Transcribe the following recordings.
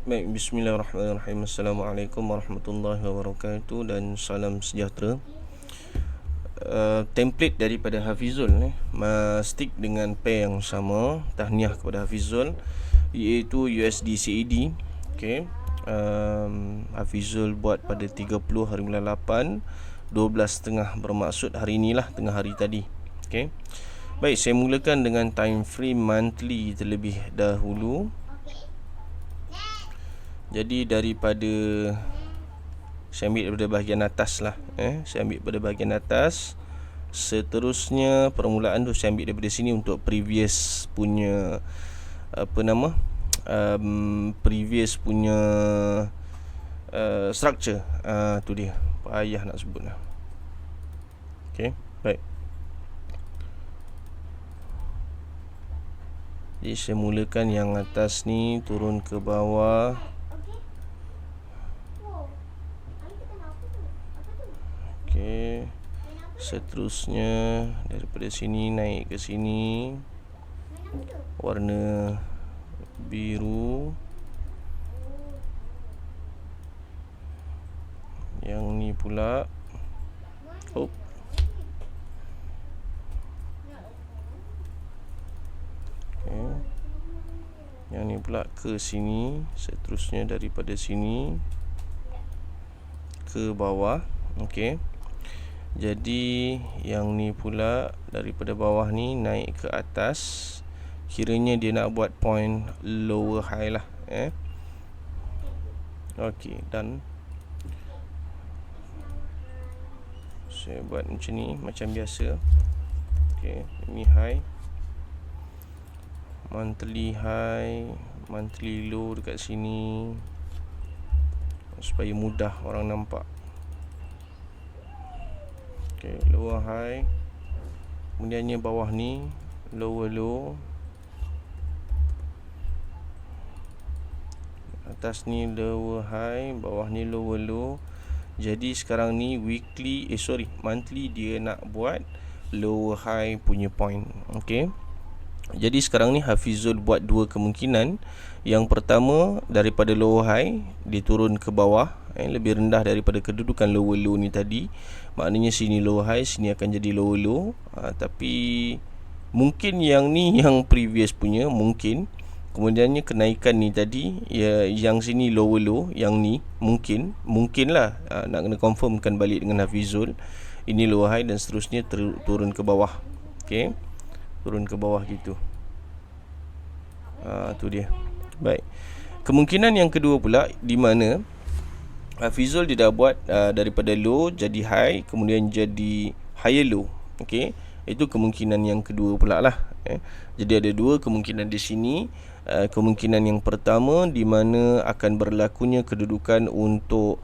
Baik, bismillahirrahmanirrahim. Assalamualaikum warahmatullahi wabarakatuh dan salam sejahtera. Template daripada Hafizul ni stick dengan pair yang sama. Tahniah kepada Hafizul, iaitu USD CAD. Okay. Hafizul buat pada 30 hari bulan 8 12.30 bermaksud hari inilah, tengah hari tadi. Okay. Baik, saya mulakan dengan time frame monthly terlebih dahulu. Jadi daripada saya ambil daripada bahagian atas lah. Saya ambil daripada bahagian atas. Seterusnya permulaan tu saya ambil daripada sini untuk previous punya previous punya structure. Tu dia. Payah nak sebut lah. Okay, baik. Jadi saya mulakan yang atas ni, turun ke bawah. Okay. Seterusnya daripada sini naik ke sini, warna biru. Yang ni pula okay. Yang ni pula ke sini. Seterusnya daripada sini ke bawah. Okay. Jadi yang ni pula daripada bawah ni naik ke atas. Kiranya dia nak buat point lower high lah. Okay, done. Saya buat macam ni, macam biasa. Okay, ini high, monthly high, monthly low dekat sini, supaya mudah orang nampak. Okay, lower high. Kemudiannya bawah ni lower low. Atas ni lower high, bawah ni lower low. Jadi sekarang ni monthly dia nak buat lower high punya point. Okay. Jadi sekarang ni Hafizul buat dua kemungkinan. Yang pertama, daripada lower high dia turun ke bawah, lebih rendah daripada kedudukan lower low ni tadi. Maknanya sini lower high, sini akan jadi lower low. Tapi mungkin yang ni yang previous punya, mungkin. Kemudiannya kenaikan ni tadi, yang sini lower low, yang ni mungkin lah. Nak kena confirmkan balik dengan Hafizul. Ini lower high dan seterusnya turun ke bawah. Okay, turun ke bawah gitu. Tu dia. Baik. Kemungkinan yang kedua pula, di mana Hafizul dia dah buat daripada low jadi high, kemudian jadi higher low. Okay, itu kemungkinan yang kedua pula lah. Jadi ada dua kemungkinan di sini. Kemungkinan yang pertama, di mana akan berlakunya kedudukan untuk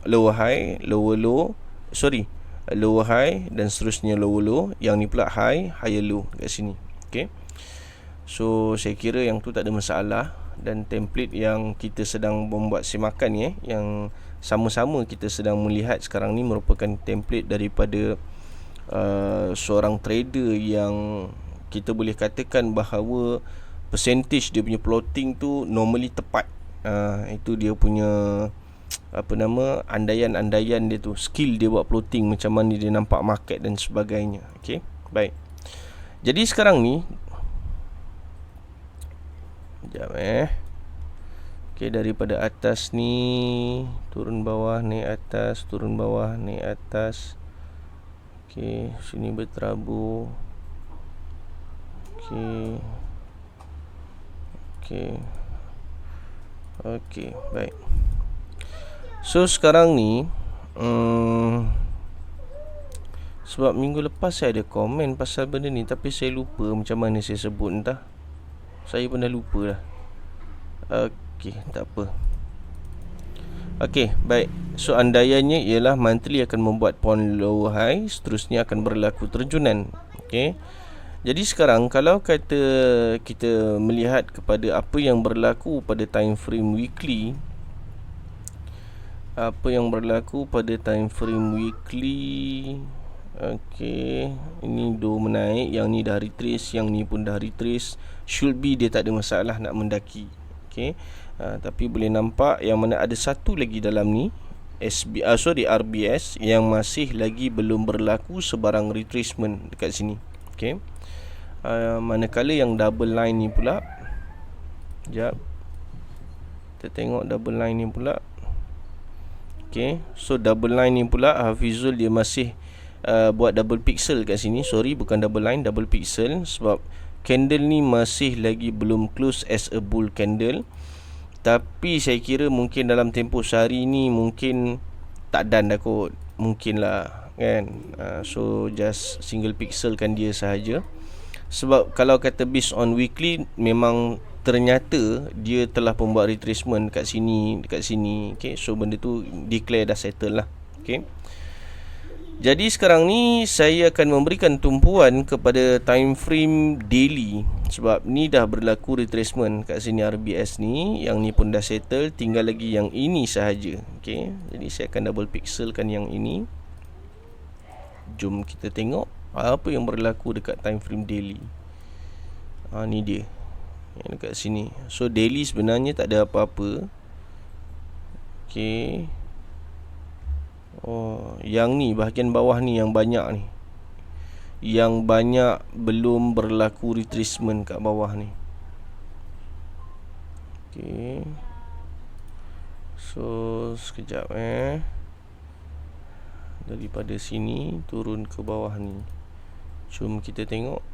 lower high, lower low, lower high dan seterusnya lower low. Yang ni pula high, higher low kat sini. Okay. So saya kira yang tu tak ada masalah. Dan template yang kita sedang membuat semakan ni, yang sama-sama kita sedang melihat sekarang ni, merupakan template daripada seorang trader yang kita boleh katakan bahawa percentage dia punya plotting tu normally tepat. Itu dia punya andaian-andaian dia tu, skill dia buat plotting, macam mana dia nampak market dan sebagainya. Okay, baik. Jadi sekarang ni okay, daripada atas ni turun bawah, naik atas, turun bawah, naik atas. Okay, sini berterabur. Okay, baik. So sekarang ni sebab minggu lepas saya ada komen pasal benda ni, tapi saya lupa macam mana saya sebut entah. Saya pun dah lupa dah. Okay, tak apa. Okay, baik. So andaiannya ialah monthly akan membuat point lower high, seterusnya akan berlaku terjunan. Okay. Jadi sekarang kalau kata kita melihat kepada apa yang berlaku pada time frame weekly, Okey, ini do menaik, yang ni dah retrace, yang ni pun dah retrace. Should be dia tak ada masalah nak mendaki. Okey. Tapi boleh nampak yang mana ada satu lagi dalam ni RBS yang masih lagi belum berlaku sebarang retracement dekat sini. Okey. Manakala yang double line ni pula, sekejap, kita tengok double line ni pula. Okey. So double line ni pula Hafizul dia masih buat double pixel kat sini. Sorry, bukan double line, double pixel. Sebab candle ni masih lagi belum close as a bull candle. Tapi saya kira mungkin dalam tempoh sehari ni mungkin tak done dah kot, mungkin lah kan. So just single pixel kan dia sahaja. Sebab kalau kata based on weekly, memang ternyata dia telah pembuat retracement dekat sini. Okay, so benda tu declare dah settle lah. Okay. Jadi sekarang ni saya akan memberikan tumpuan kepada time frame daily, sebab ni dah berlaku retracement kat sini RBS ni. Yang ni pun dah settle, tinggal lagi yang ini sahaja. Okay, jadi saya akan double pixelkan yang ini. Jom kita tengok apa yang berlaku dekat time frame daily. Ni dia yang dekat sini. So daily sebenarnya tak ada apa-apa. Okay. Yang ni bahagian bawah ni yang banyak ni, yang banyak belum berlaku retracement kat bawah ni. Okay. So sekejap daripada sini turun ke bawah ni. Jom kita tengok.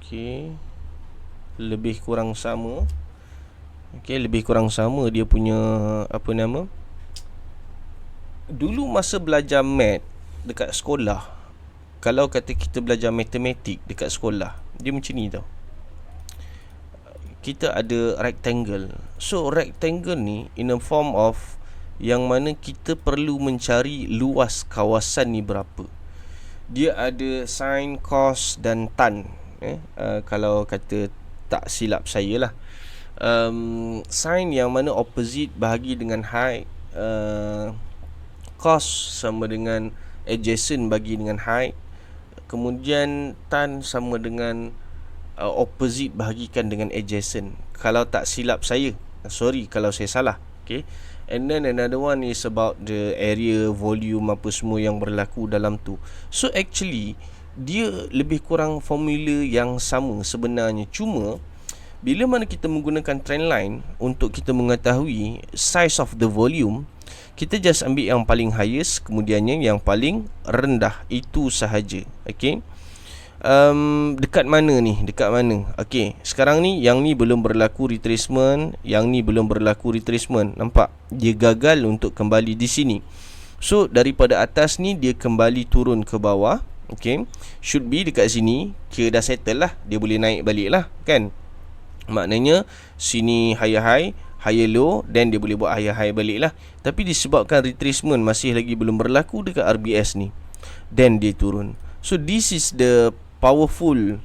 Okay, lebih kurang sama. Okay, lebih kurang sama dia punya apa nama. Dulu masa belajar math dekat sekolah, kalau kata kita belajar matematik dekat sekolah, dia macam ni tau. Kita ada rectangle. So rectangle ni in a form of yang mana kita perlu mencari luas kawasan ni berapa. Dia ada sin, cos dan tan. Kalau kata tak silap saya lah. Sin yang mana opposite bahagi dengan height, cos sama dengan adjacent bagi dengan height, kemudian tan sama dengan opposite bahagikan dengan adjacent, kalau tak silap saya. Sorry kalau saya salah. Okay. And then another one is about the area, volume, apa semua yang berlaku dalam tu. So actually dia lebih kurang formula yang sama sebenarnya. Cuma bila mana kita menggunakan trend line untuk kita mengetahui size of the volume, kita just ambil yang paling highest, kemudiannya yang paling rendah, itu sahaja. Okay. Dekat mana ni? Dekat mana? Okay, sekarang ni yang ni belum berlaku retracement, yang ni belum berlaku retracement. Nampak? Dia gagal untuk kembali di sini. So daripada atas ni dia kembali turun ke bawah. Okay, should be dekat sini kira dah settle lah, dia boleh naik balik lah kan. Maknanya sini higher high, higher low, then dia boleh buat higher high balik lah. Tapi disebabkan retracement masih lagi belum berlaku dekat RBS ni, then dia turun. So this is the powerful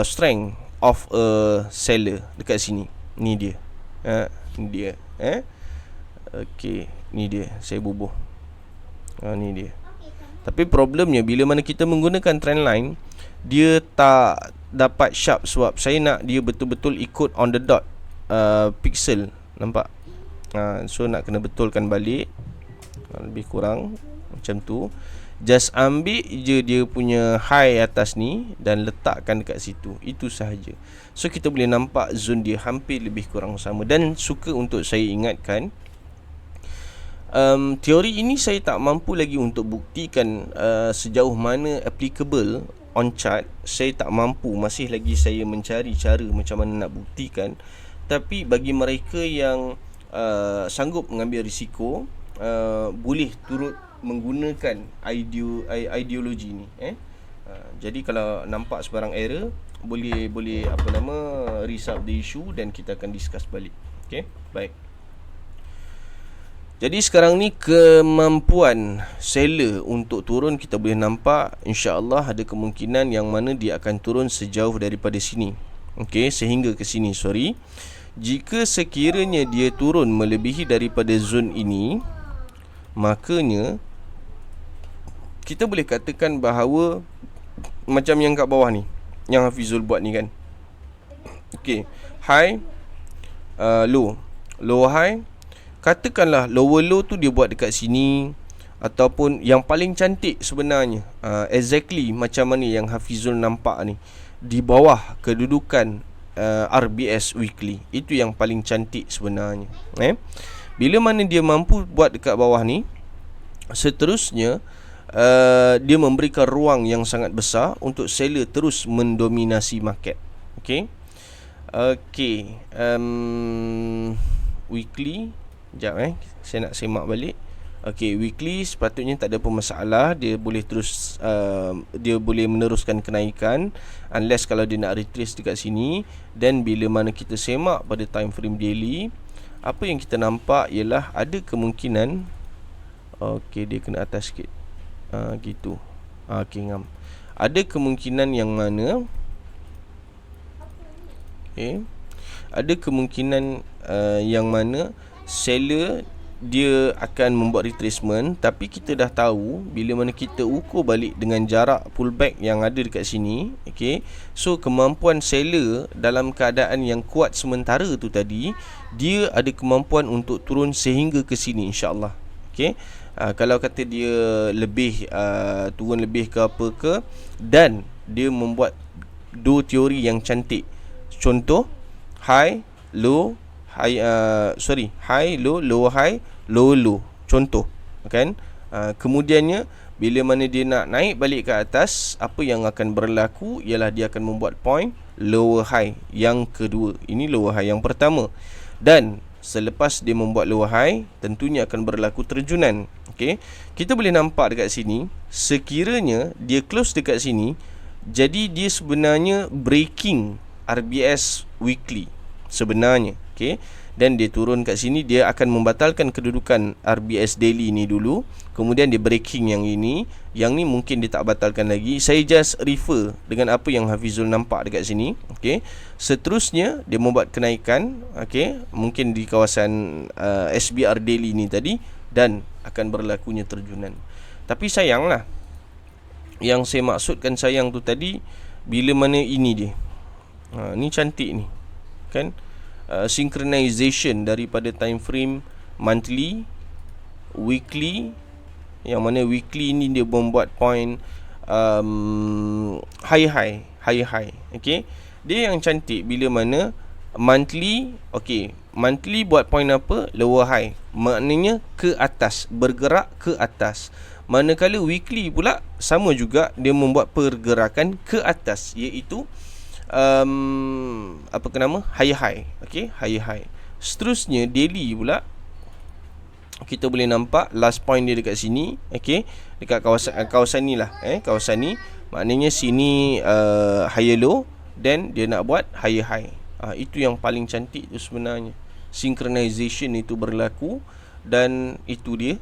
strength of a seller dekat sini. Ni dia. Ni dia. Okay, ni dia. Saya bubuh. Ni dia. Tapi problemnya bila mana kita menggunakan trend line, dia tak dapat sharp, sebab saya nak dia betul-betul ikut on the dot pixel. Nampak? So nak kena betulkan balik. Lebih kurang macam tu. Just ambil je dia punya high atas ni dan letakkan dekat situ. Itu sahaja. So kita boleh nampak zone dia hampir lebih kurang sama. Dan suka untuk saya ingatkan, teori ini saya tak mampu lagi untuk buktikan sejauh mana applicable on chart. Saya tak mampu, masih lagi saya mencari cara macam mana nak buktikan. Tapi bagi mereka yang sanggup mengambil risiko, boleh turut menggunakan ideologi ni. Jadi kalau nampak sebarang error, boleh resolve the issue dan kita akan discuss balik. Okay, baik. Jadi sekarang ni kemampuan seller untuk turun kita boleh nampak, insya-Allah ada kemungkinan yang mana dia akan turun sejauh daripada sini. Okey, sehingga ke sini, sorry. Jika sekiranya dia turun melebihi daripada zone ini, makanya kita boleh katakan bahawa macam yang kat bawah ni, yang Hafizul buat ni kan, Okey, high, low. Low high. Katakanlah lower low tu dia buat dekat sini, ataupun yang paling cantik sebenarnya, exactly macam mana yang Hafizul nampak ni, di bawah kedudukan RBS weekly. Itu yang paling cantik sebenarnya. Bila mana dia mampu buat dekat bawah ni, seterusnya dia memberikan ruang yang sangat besar untuk seller terus mendominasi market. Okey. Okey, weekly, sekejap saya nak semak balik. Okey, weekly sepatutnya tak ada pun masalah. Dia boleh terus dia boleh meneruskan kenaikan unless kalau dia nak retrace dekat sini. Dan bila mana kita semak pada time frame daily, apa yang kita nampak ialah ada kemungkinan, okey, dia kena atas sikit, gitu. Okey, ngam. Ada kemungkinan yang mana, ada kemungkinan yang mana seller dia akan membuat retracement. Tapi kita dah tahu bila mana kita ukur balik dengan jarak pullback yang ada dekat sini, okey, so kemampuan seller dalam keadaan yang kuat sementara tu tadi, dia ada kemampuan untuk turun sehingga ke sini, insya-Allah. Okey, kalau kata dia lebih turun lebih ke apa ke, dan dia membuat dua teori yang cantik. Contoh high, low, high, high, low, low, high, low, low. Contoh, kan? Kemudiannya bila mana dia nak naik balik ke atas, apa yang akan berlaku ialah dia akan membuat point lower high yang kedua. Ini lower high yang pertama. Dan selepas dia membuat lower high, tentunya akan berlaku terjunan. Okey, kita boleh nampak dekat sini, sekiranya dia close dekat sini, jadi dia sebenarnya breaking RBS weekly sebenarnya. Okey, dan dia turun kat sini, dia akan membatalkan kedudukan RBS daily ni dulu, kemudian dia breaking yang ini. Yang ni mungkin dia tak batalkan lagi. Saya just refer dengan apa yang Hafizul nampak dekat sini. Okey, seterusnya dia membuat kenaikan, okey, mungkin di kawasan SBR daily ni tadi, dan akan berlakunya terjunan. Tapi sayanglah, yang saya maksudkan sayang tu tadi, bila mana ini dia, ni cantik ni, kan? Synchronization daripada time frame monthly, weekly, yang mana weekly ni dia membuat point high. Okey, dia yang cantik bila mana monthly, okey, monthly buat point apa? Lower high, maknanya ke atas, bergerak ke atas. Manakala weekly pula sama juga, dia membuat pergerakan ke atas, iaitu apa ke nama? High. Okey, high. Seterusnya daily pula, kita boleh nampak last point dia dekat sini. Okey, dekat kawasan ni lah, kawasan ni, maknanya sini higher low, dan dia nak buat high. Itu yang paling cantik tu sebenarnya. Synchronization itu berlaku, dan itu dia.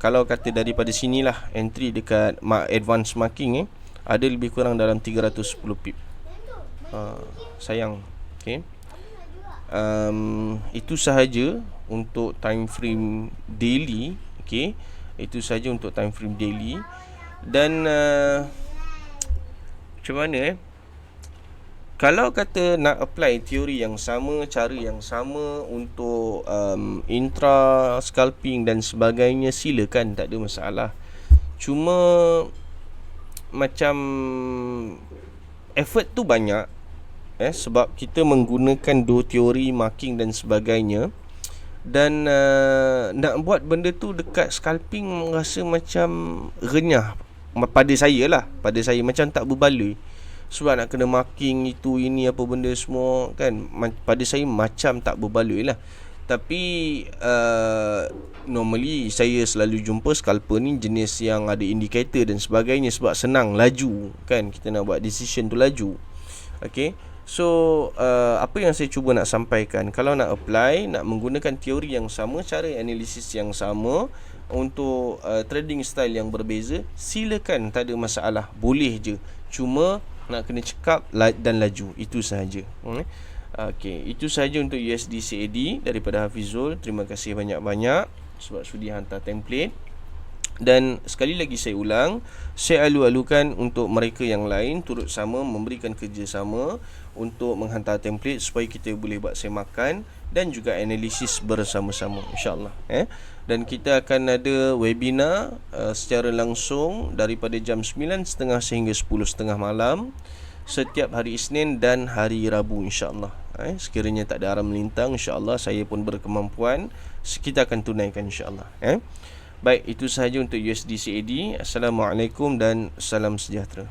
Kalau kata daripada sinilah entry dekat advance marking, ada lebih kurang dalam 310 pip. Sayang. Okay, itu sahaja untuk time frame daily. Okay, itu sahaja untuk time frame daily. Dan macam mana kalau kata nak apply teori yang sama, cara yang sama untuk intra scalping dan sebagainya, silakan, tak ada masalah. Cuma macam effort tu banyak, sebab kita menggunakan dua teori marking dan sebagainya. Dan nak buat benda tu dekat scalping rasa macam renyah pada saya lah. Pada saya macam tak berbaloi, sebab nak kena marking itu ini apa benda semua, kan. Pada saya macam tak berbaloi lah. Tapi normally saya selalu jumpa scalper ni jenis yang ada indicator dan sebagainya, sebab senang, laju, kan. Kita nak buat decision tu laju. Okay, so apa yang saya cuba nak sampaikan, kalau nak apply, nak menggunakan teori yang sama, cara analisis yang sama untuk trading style yang berbeza, silakan, tak ada masalah, boleh je. Cuma nak kena cekap dan laju, itu sahaja. Okey, itu sahaja untuk USD CAD daripada Hafizul. Terima kasih banyak-banyak sebab sudi hantar template. Dan sekali lagi saya ulang, saya alu-alukan untuk mereka yang lain turut sama memberikan kerjasama untuk menghantar template supaya kita boleh buat semakan dan juga analisis bersama-sama, insyaAllah. Dan kita akan ada webinar secara langsung daripada jam 9.30 sehingga 10.30 malam setiap hari Isnin dan hari Rabu, insyaAllah. Sekiranya tak ada arah melintang, insyaAllah saya pun berkemampuan, kita akan tunaikan, insyaAllah. Baik, itu sahaja untuk USD CAD. Assalamualaikum dan salam sejahtera.